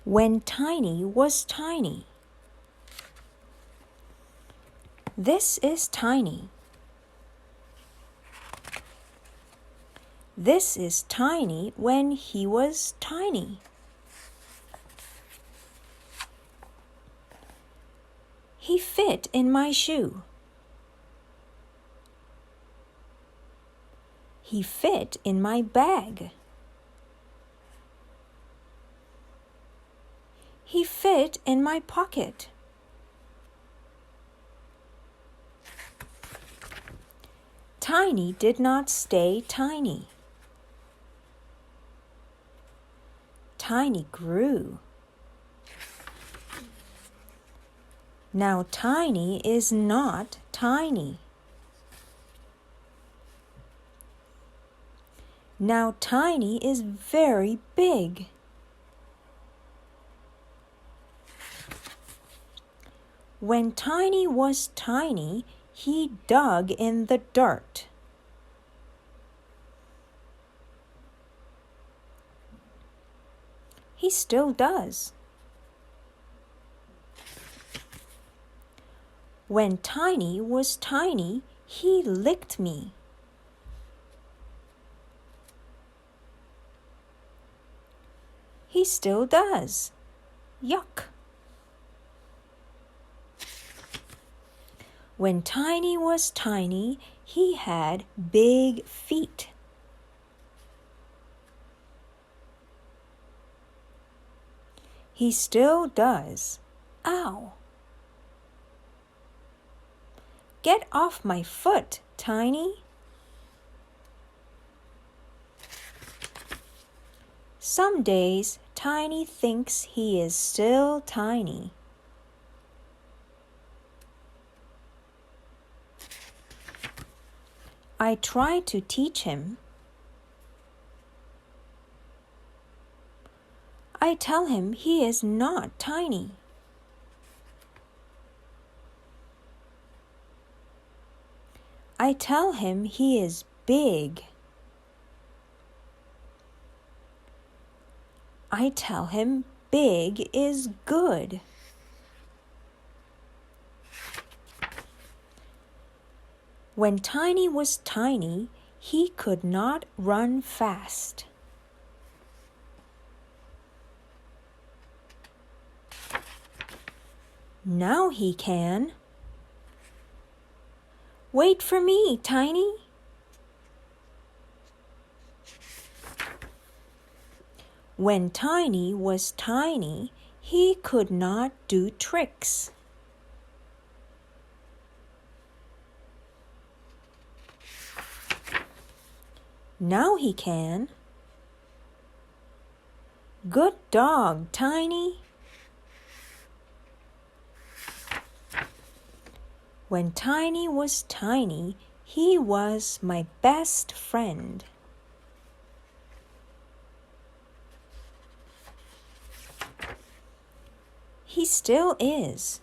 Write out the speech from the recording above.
when Tiny was tiny. This is Tiny. This is Tiny when he was tiny. He fit in my shoe. He fit in my bag. He fit in my pocket. Tiny did not stay tiny. Tiny grew. Now Tiny is not tiny. Now Tiny is very big. When Tiny was tiny, he dug in the dirt. He still does. When Tiny was tiny, he licked me. He still does. Yuck. When Tiny was tiny, he had big feet. He still does. Ow! Get off my foot, Tiny. Some days, Tiny thinks he is still tiny. I try to teach him. I tell him he is not tiny. I tell him he is big. I tell him big is good. When Tiny was tiny, he could not run fast. Now he can. Wait for me, Tiny. When Tiny was tiny, he could not do tricks. Now he can. Good dog, Tiny. When Tiny was tiny, he was my best friend. He still is.